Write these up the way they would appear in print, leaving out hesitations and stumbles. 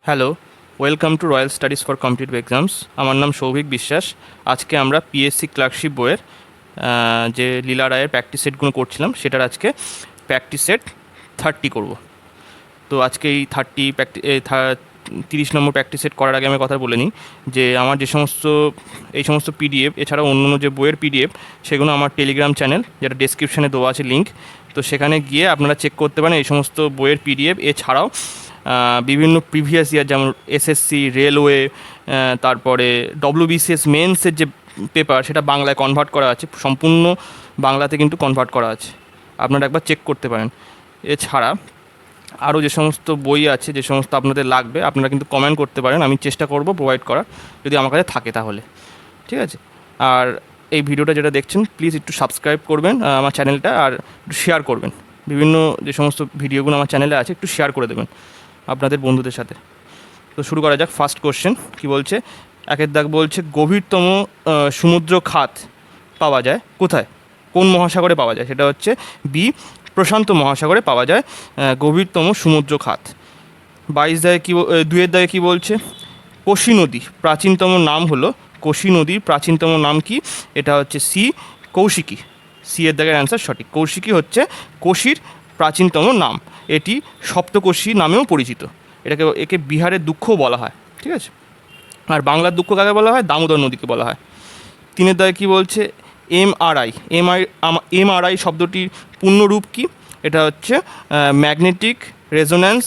Hello, welcome to royal studies for competitive exams. আমার নাম সৌভিক বিশ্বাস। আজকে আমরা পিএসসি ক্লার্কশিপ বইয়ের যে লীলা রায়ের প্র্যাকটিস সেটগুলো করছিলাম সেটার আজকে প্র্যাকটিস সেট 30 করব। তো আজকে এই 30 নম্বর প্র্যাকটিস সেট করার আগে আমি কথা বলে নিই যে আমার এই সমস্ত পিডিএফ এছাড়াও অন্য যে বইয়ের পিডিএফ সেগুলো আমার টেলিগ্রাম চ্যানেল, যেটা ডেসক্রিপশানে দেওয়া আছে লিঙ্ক, তো সেখানে গিয়ে আপনারা চেক করতে পারেন এই সমস্ত বইয়ের পিডিএফ। এছাড়াও বিভিন্ন প্রিভিয়াস ইয়ার যেমন এসএসসি, রেলওয়ে, তারপরে ডব্লিউবিসিএস মেন্সের যে পেপার সেটা বাংলায় কনভার্ট করা আছে, সম্পূর্ণ বাংলাতে কিন্তু কনভার্ট করা আছে, আপনারা একবার চেক করতে পারেন। এছাড়া আরও যে সমস্ত বই আছে, যে সমস্ত আপনাদের লাগবে, আপনারা কিন্তু কমেন্ট করতে পারেন, আমি চেষ্টা করব প্রোভাইড করার, যদি আমার কাছে থাকে তাহলে। ঠিক আছে? আর এই ভিডিওটা যেটা দেখছেন প্লিজ একটু সাবস্ক্রাইব করবেন আমার চ্যানেলটা, আর একটু শেয়ার করবেন। বিভিন্ন যে সমস্ত ভিডিওগুলো আমার চ্যানেলে আছে একটু শেয়ার করে দেবেন আপনাদের বন্ধুদের সাথে। তো শুরু করা যাক। ফার্স্ট কোশ্চেন কী বলছে? একের দাগ বলছে গভীরতম সমুদ্র খাত পাওয়া যায় কোথায়? কোন মহাসাগরে পাওয়া যায়? সেটা হচ্ছে বি, প্রশান্ত মহাসাগরে পাওয়া যায় গভীরতম সমুদ্র খাত। 22 দাগে কী, 2-এর দাগে কী বলছে? কোশি নদী প্রাচীনতম নাম হলো, কোশি নদীর প্রাচীনতম নাম কি? এটা হচ্ছে সি, কৌশিকী। সি এর দাগের অ্যান্সার সঠিক। কৌশিকী হচ্ছে কোশির প্রাচীনতম নাম। এটি সপ্তকোশী নামেও পরিচিত। একে বিহারের দুঃখও বলা হয়। ঠিক আছে? আর বাংলার দুঃখ কাকে বলা হয়? দামোদর নদীকে বলা হয়। 3-এর দাগে কী বলছে? এমআরআই শব্দটির পূর্ণরূপ কি? এটা হচ্ছে magnetic resonance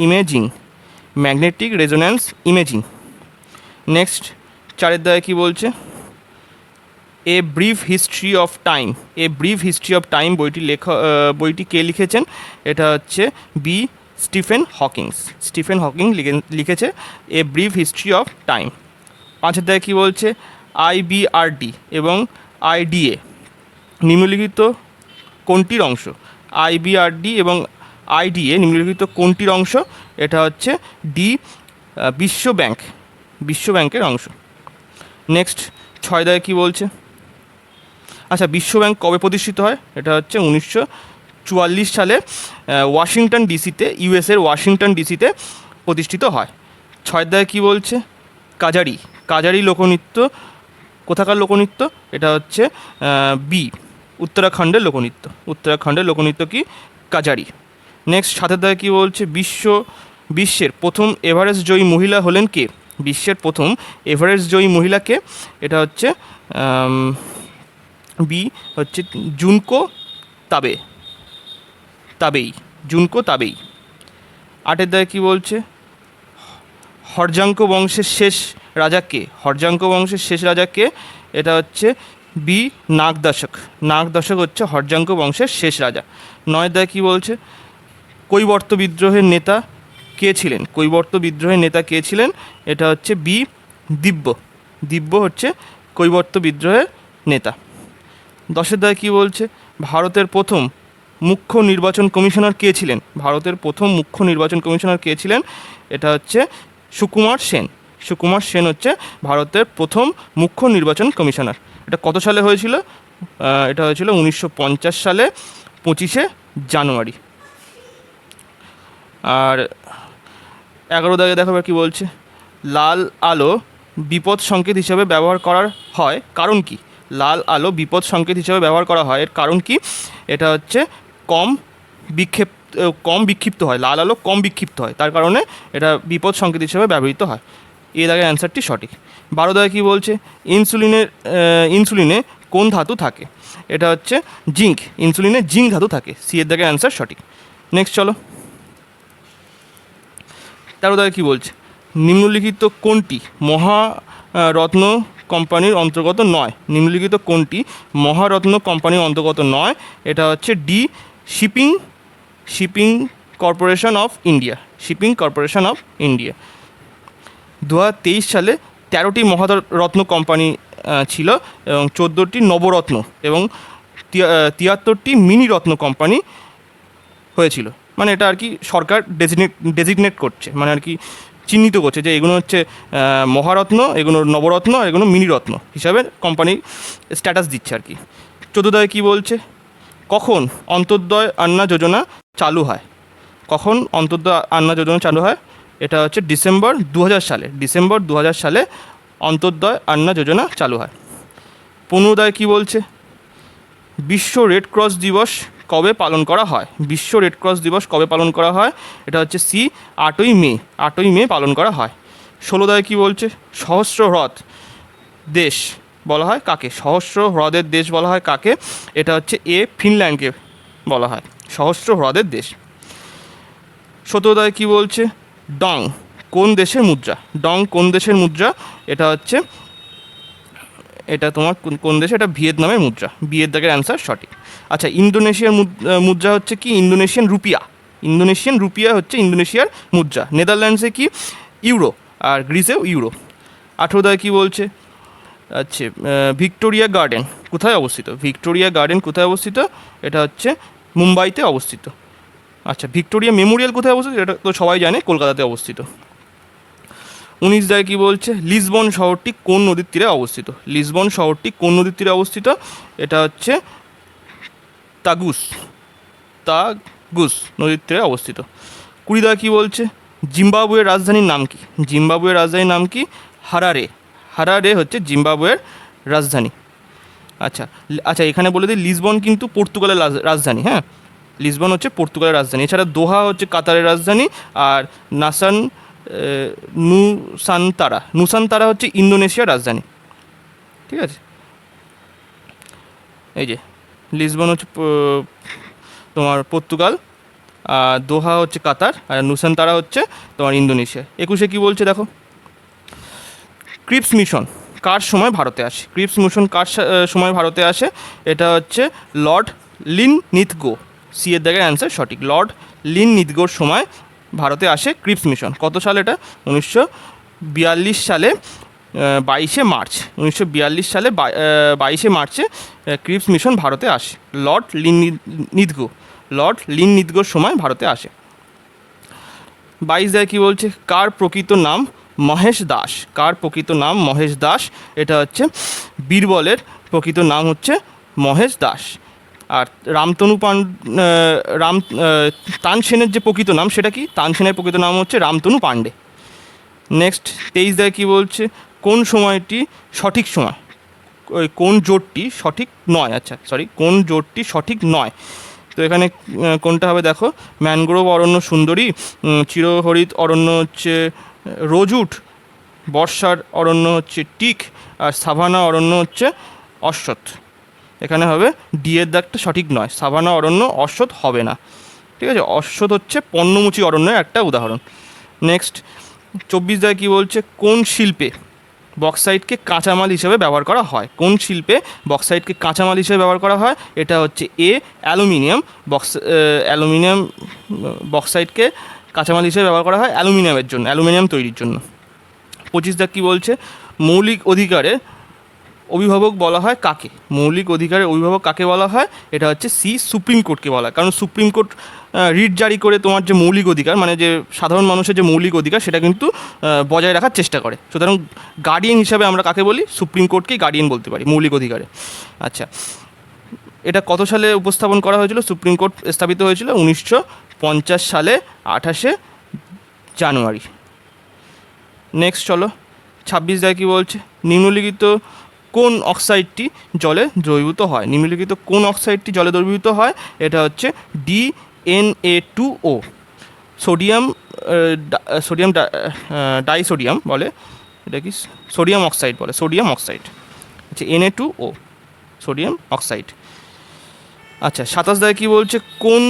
imaging, magnetic resonance imaging. Next 4-এর দাগে কী বলছে? A brief history of time. বইটি কে লিখেছেন? এটা হচ্ছে বি, স্টিফেন হকিং লিখেছে a brief history of time. 5-এর দাগে কী বলছে? আইবিআরডি এবং আইডিএ নিম্নলিখিত কোনটির অংশ? আইবিআরডি এবং আইডিএ নিম্নলিখিত কোনটির অংশ? এটা হচ্ছে ডি, বিশ্ব ব্যাংকের অংশ। নেক্সট 6 দাগে কী বলছে? আচ্ছা, বিশ্ব ব্যাংক কবে প্রতিষ্ঠিত হয়? এটা হচ্ছে 1944 সালে ওয়াশিংটন ডিসিতে, ইউএসের ওয়াশিংটন ডিসিতে প্রতিষ্ঠিত হয়। 6 দাগে কী বলছে? কাজারি লোকনৃত্য কোথাকার লোকনৃত্য? এটা হচ্ছে বি, উত্তরাখণ্ডের লোকনৃত্য কি? কাজারি। নেক্সট 7-এর দাগে কী বলছে? বিশ্বের প্রথম এভারেস্ট জয়ী মহিলা হলেন কে? বিশ্বের প্রথম এভারেস্ট জয়ী মহিলা কে? এটা হচ্ছে বি, হচ্ছে জুনকো তাবেই। 8-এর দাগে কী বলছে? হর্যাঙ্ক বংশের শেষ রাজা কে? এটা হচ্ছে বি, নাগদশক হচ্ছে হর্যাঙ্ক বংশের শেষ রাজা। 9-এর দাগে কী বলছে? কৈবর্ত বিদ্রোহের নেতা কে ছিলেন? এটা হচ্ছে বি, দিব্য হচ্ছে কৈবর্ত বিদ্রোহের নেতা। 10-এর দাগে কী বলছে? ভারতের প্রথম মুখ্য নির্বাচন কমিশনার কে ছিলেন? এটা হচ্ছে সুকুমার সেন হচ্ছে ভারতের প্রথম মুখ্য নির্বাচন কমিশনার। এটা কত সালে হয়েছিল? এটা হয়েছিল 1950 সালে 25শে জানুয়ারি। আর 11 দাগে দেখো কী বলছে? লাল আলো বিপদ সংকেত হিসাবে ব্যবহার করা হয় কারণ কি? এর কারণ কি? এটা হচ্ছে কম বিক্ষিপ্ত হয়, লাল আলো কম বিক্ষিপ্ত হয়, তার কারণে এটা বিপদ সংকেত হিসেবে ব্যবহৃত হয়। এর আগে অ্যান্সারটি সঠিক। 12 দাগে কী বলছে? ইনসুলিনে কোন ধাতু থাকে? এটা হচ্ছে জিঙ্ক। ইনসুলিনে জিঙ্ক ধাতু থাকে। সি এর দাগে অ্যান্সার সঠিক। নেক্সট চলো। 13 দাগে কী বলছে? নিম্নলিখিত কোনটি মহারত্ন কোম্পানির অন্তর্গত নয়? এটা হচ্ছে D, shipping corporation of India. 2023 সালে 13টি মহারত্ন কোম্পানি ছিল এবং 14টি নবরত্ন এবং 73টি মিনি রত্ন কোম্পানি হয়েছিল। মানে এটা আর কি সরকার ডেজিগনেট করছে, মানে আর কি চিহ্নিত করছে যে এগুলো হচ্ছে মহারত্ন, এগুলো নবরত্ন, এগুলো মিনি রত্ন হিসাবে কোম্পানি স্ট্যাটাস দিচ্ছে আর কি। 14 দাগে কী বলছে? কখন অন্তর্দয় আন্না যোজনা চালু হয়? কখন অন্তর্দয় আন্না যোজনা চালু হয়? এটা হচ্ছে ডিসেম্বর 2000 সালে, ডিসেম্বর 2000 সালে অন্তর্দয় আন্না যোজনা চালু হয়। 15 কী বলছে? বিশ্ব রেড ক্রস দিবস কবে পালন করা হয়? বিশ্ব রেড ক্রস দিবস কবে পালন করা হয়? এটা হচ্ছে 8ই মে, 8ই মে পালন করা হয়। 16 কী বলছে? সহস্র হ্রদ দেশ বলা হয় কাকে? সহস্র হ্রদের দেশ বলা হয় কাকে? এটা হচ্ছে ফিনল্যান্ডকে বলা হয় সহস্র হ্রদের দেশ। 17 কী বলছে? ডং কোন দেশের মুদ্রা? ডং কোন দেশের মুদ্রা? এটা হচ্ছে, এটা তোমার কোন দেশে? এটা ভিয়েতনামের মুদ্রা। বিয়ের দাগের অ্যান্সার সঠিক। আচ্ছা, ইন্দোনেশিয়ার মুদ্রা হচ্ছে কি? ইন্দোনেশিয়ান রুপিয়া। ইন্দোনেশিয়ান রুপিয়া হচ্ছে ইন্দোনেশিয়ার মুদ্রা। নেদারল্যান্ডসে কি? ইউরো। আর গ্রিসেও ইউরো। 18 কী বলছে? আচ্ছা, ভিক্টোরিয়া গার্ডেন কোথায় অবস্থিত? ভিক্টোরিয়া গার্ডেন কোথায় অবস্থিত? এটা হচ্ছে মুম্বাইতে অবস্থিত। আচ্ছা, ভিক্টোরিয়া মেমোরিয়াল কোথায় অবস্থিত? এটা তো সবাই জানে, কলকাতাতে অবস্থিত। 19 কী বলছে? লিসবন শহরটি কোন নদীর তীরে অবস্থিত? লিসবন শহরটি কোন নদীর তীরে অবস্থিত? এটা হচ্ছে তাগুস নদীর তীরে অবস্থিত। 20 কী বলছে? জিম্বাবুয়ের রাজধানীর নাম কি? জিম্বাবুয়ের রাজধানীর নাম কি? হারারে। হারারে হচ্ছে জিম্বাবুয়ের রাজধানী। আচ্ছা আচ্ছা, এখানে বলে দিই, লিসবন কিন্তু পর্তুগালের রাজধানী। হ্যাঁ, লিসবন হচ্ছে পর্তুগালের রাজধানী। এছাড়া দোহা হচ্ছে কাতারের রাজধানী। আর নুসান্তারা হচ্ছে ইন্দোনেশিয়ার রাজধানী। ঠিক আছে, এই যে লিসবন হচ্ছে তোমার পর্তুগাল, আর দোহা হচ্ছে কাতার, আর নুসান্তারা হচ্ছে তোমার ইন্দোনেশিয়া। 21 কী বলছে দেখো? ক্রিপস মিশন কার সময় ভারতে আসে? ক্রিপস মিশন কার সময় ভারতে আসে? এটা হচ্ছে লর্ড লিনলিথগো। সি এর দাগের অ্যান্সার সঠিক। লর্ড লিনলিথগোর সময় ভারতে আসে ক্রিপস মিশন। কত সালে এটা? 1942 সালে 22শে মার্চ। 1942 সালে 22শে মার্চে ক্রিপস মিশন ভারতে আসে। লর্ড লিনলিথগোর সময় ভারতে আসে। 22 কী বলছে? কার প্রকৃত নাম মহেশ দাস? কার প্রকৃত নাম মহেশ দাস? এটা হচ্ছে বীরবলের প্রকৃত নাম হচ্ছে মহেশ দাস। আর তানসেনের যে প্রকৃত নাম সেটা কি? তানসেনের প্রকৃত নাম হচ্ছে রামতনু পাণ্ডে। নেক্সট 23 কী বলছে? কোন সময়টি সঠিক সময়? কোন জোটটি সঠিক নয়? আচ্ছা সরি, কোন জোটটি সঠিক নয়? তো এখানে কোনটা হবে দেখো? ম্যানগ্রোভ অরণ্য সুন্দরী, চিরহরিত অরণ্য হচ্ছে রোজউড, বর্ষার অরণ্য হচ্ছে টিক, আর সাভানা অরণ্য হচ্ছে অশ্বত্থ। এখানে হবে ডি এর দাগটা সঠিক নয়। সাভানা অরণ্য অশ্বত্থ হবে না। ঠিক আছে, অশ্বত্থ হচ্ছে পর্ণমোচী অরণ্যের একটা উদাহরণ। নেক্সট 24 কী বলছে? কোন শিল্পে বক্সাইটকে কাঁচামাল হিসেবে ব্যবহার করা হয়? কোন শিল্পে বক্সাইটকে কাঁচামাল হিসেবে ব্যবহার করা হয়? এটা হচ্ছে অ্যালুমিনিয়াম। বক্সাইটকে কাঁচামাল হিসেবে ব্যবহার করা হয় অ্যালুমিনিয়ামের জন্য, অ্যালুমিনিয়াম তৈরির জন্য। 25 কী বলছে? মৌলিক অধিকারের অভিভাবক বলা হয় কাকে? মৌলিক অধিকারের অভিভাবক কাকে বলা হয়? এটা হচ্ছে সুপ্রিম কোর্টকে বলা হয়। কারণ সুপ্রিম কোর্ট রিট জারি করে তোমার যে মৌলিক অধিকার, মানে যে সাধারণ মানুষের যে মৌলিক অধিকার, সেটা কিন্তু বজায় রাখার চেষ্টা করে। সুতরাং গার্ডিয়ান হিসাবে আমরা কাকে বলি? সুপ্রিম কোর্টকেই গার্ডিয়ান বলতে পারি মৌলিক অধিকারে। আচ্ছা, এটা কত সালে উপস্থাপন করা হয়েছিল? সুপ্রিম কোর্ট স্থাপিত হয়েছিল 1950 সালে 28শে জানুয়ারি। নেক্সট চলো, 26 কী বলছে? নিম্নলিখিত কোন অক্সাইডটি জলে দ্রবীভূত হয়? নিম্নলিখিত কোন অক্সাইডটি জলে দ্রবীভূত হয়? এটা হচ্ছে Na2O। সোডিয়াম ডাইসোডিয়াম বলে, এটা কি সোডিয়াম অক্সাইড বলে, সোডিয়াম অক্সাইড। আচ্ছা, Na2O সোডিয়াম অক্সাইড। আচ্ছা, 27 কী বলছে? কোন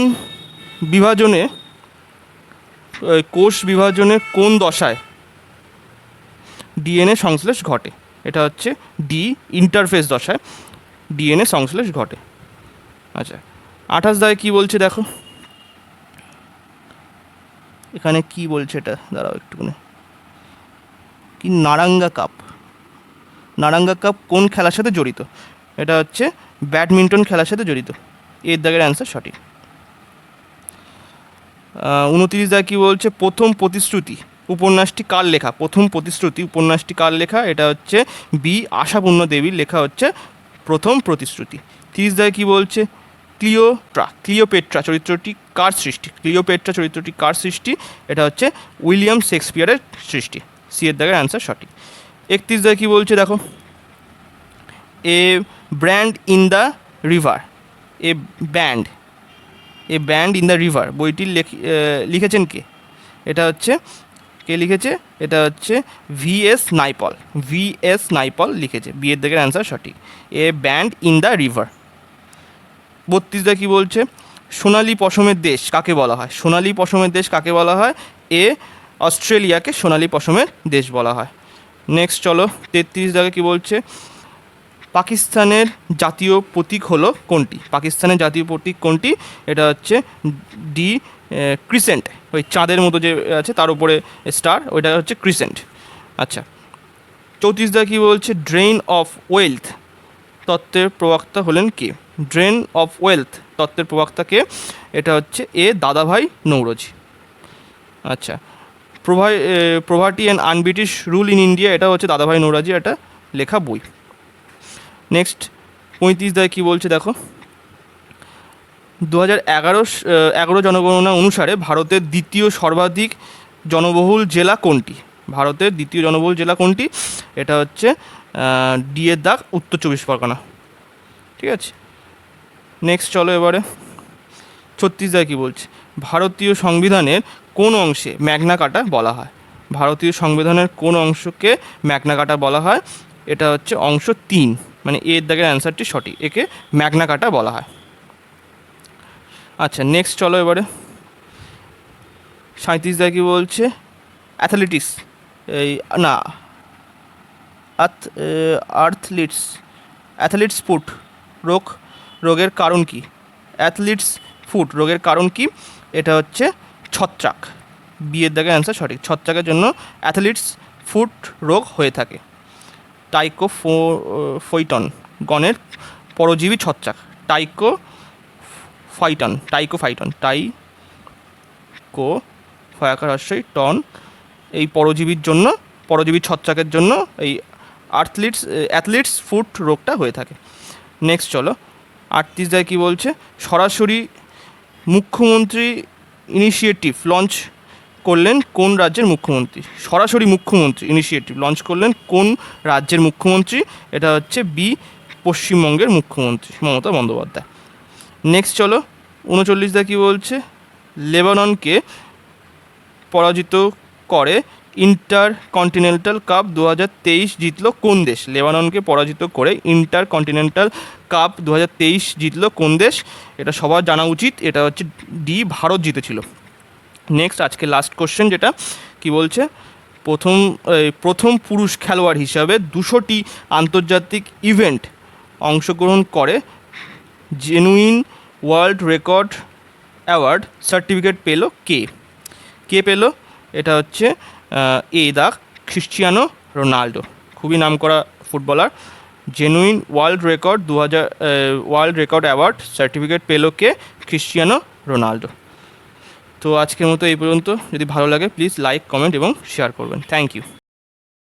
বিভাজনে, কোষ বিভাজনের কোন দশায় ডিএনএ সংশ্লেষ ঘটে? এটা হচ্ছে ইন্টারফেস দশায় ডিএনএ সংশ্লেষ ঘটে। আচ্ছা, 28 কী বলছে দেখো? এখানে কি বলছে এটা? দাঁড়াও একটুখানি। কি নারাঙ্গা কাপ কোন খেলার সাথে জড়িত? এটা হচ্ছে ব্যাডমিন্টন খেলার সাথে জড়িত। এর দাগের অ্যান্সার সঠিক। 29 কী বলছে? প্রথম প্রতিশ্রুতি উপন্যাসটি কার লেখা? প্রথম প্রতিশ্রুতি উপন্যাসটি কার লেখা? এটা হচ্ছে আশাপূর্ণ দেবীর লেখা হচ্ছে প্রথম প্রতিশ্রুতি। 30 কী বলছে? ক্লিওপেট্রা চরিত্রটি কার সৃষ্টি? ক্লিওপেট্রা চরিত্রটি কার সৃষ্টি? এটা হচ্ছে উইলিয়াম শেক্সপিয়ারের সৃষ্টি। সি এর দাগের অ্যান্সার সঠিক। 31 দাগে কী বলছে দেখো, a bend in the river, a bend in the river বইটি লিখেছেন কে? এটা হচ্ছে কে লিখেছে? এটা হচ্ছে ভিএস নাইপল লিখেছে। বি এর দাগের অ্যান্সার সঠিক, এ ব্যান্ড ইন দ্য রিভার। 32 দাগে কী বলছে, সোনালি পশমের দেশ কাকে বলা হয়? সোনালি পশমের দেশ কাকে বলা হয়? এ অস্ট্রেলিয়াকে সোনালি পশমের দেশ বলা হয়। নেক্সট চলো 33 দাগে কী বলছে, পাকিস্তানের জাতীয় প্রতীক হলো কোনটি? পাকিস্তানের জাতীয় প্রতীক কোনটি? এটা হচ্ছে ডি ক্রিসেন্ট, ওই চাঁদের মতো যে আছে তার উপরে স্টার, ওইটা হচ্ছে ক্রিসেন্ট। আচ্ছা 34 দাগে কী বলছে, ড্রেন অফ ওয়েলথ তত্ত্বের প্রবক্তা হলেন কে? ড্রেন অফ ওয়েলথ তত্ত্বের প্রবক্তা কে? এটা হচ্ছে এ দাদাভাই নৌরোজি। আচ্ছা poverty and un-British rule in India, এটা হচ্ছে দাদাভাই নৌরোজি এটা লেখা বই। নেক্সট 35 দাগে কী বলছে দেখো, 2011 জনগণনা অনুসারে ভারতের দ্বিতীয় সর্বাধিক জনবহুল জেলা কোনটি? ভারতের দ্বিতীয় জনবহুল জেলা কোনটি? এটা হচ্ছে ডি এর দাগ উত্তর 24 পরগনা। ঠিক আছে, নেক্সট চলো এবারে 36 দাগে কী বলছে, ভারতীয় সংবিধানের কোন অংশে ম্যাগনা কাটা বলা হয়? ভারতীয় সংবিধানের কোন অংশকে ম্যাগনা কাটা বলা হয়? এটা হচ্ছে অংশ 3, মানে এর দাগের অ্যান্সারটি সঠিক, একে ম্যাগনা কাটা বলা হয়। আচ্ছা নেক্সট চলো এবারে 37 দাগে কী বলছে, অ্যাথলেটিক্স অ্যাথলিটস ফুট রোগের কারণ কি? অ্যাথলিটস ফুট রোগের কারণ কি? এটা হচ্ছে ছত্রাক। বি এর দাগের অ্যান্সার সঠিক, ছত্রাকের জন্য অ্যাথলিটস ফুট রোগ হয়ে থাকে। টাইকোফাইটন গণের পরজীবী ছত্রাক, টাইকোফাইটন এই পরজীবী ছত্রাকের জন্য এই অ্যাথলিটস ফুট রোগটা হয়ে থাকে। নেক্সট চলো 38 দাগে কী বলছে, সরাসরি মুখ্যমন্ত্রী ইনিশিয়েটিভ লঞ্চ করলেন কোন রাজ্যের মুখ্যমন্ত্রী? সরাসরি মুখ্যমন্ত্রী ইনিশিয়েটিভ লঞ্চ করলেন কোন রাজ্যের মুখ্যমন্ত্রী? এটা হচ্ছে বি পশ্চিমবঙ্গের মুখ্যমন্ত্রী মমতা বন্দ্যোপাধ্যায়। নেক্সট চলো 39 দাগে কী বলছে, লেবাননকে পরাজিত করে ইন্টারকন্টিনেন্টাল কাপ 2023 জিতলো কোন দেশ? লেবাননকে পরাজিত করে ইন্টারকন্টিনেন্টাল কাপ 2023 জিতলো কোন দেশ? এটা সবার জানা উচিত, এটা হচ্ছে ডি ভারত জিতেছিল। নেক্সট আজকে লাস্ট কোশ্চেন, যেটা কি বলছে, প্রথম পুরুষ খেলোয়াড় হিসাবে 200টি আন্তর্জাতিক ইভেন্ট অংশগ্রহণ করে genuine world record award certificate পেল কে পেল? এটা হচ্ছে এ দাগ ক্রিশ্চিয়ানো রোনাল্ডো, খুবই নামকরা footballer. Genuine world record award certificate পেল কে? Cristiano Ronaldo. তো আজকের মতো এই পর্যন্ত। যদি ভালো লাগে প্লিজ লাইক, কমেন্ট এবং শেয়ার করবেন। Thank you.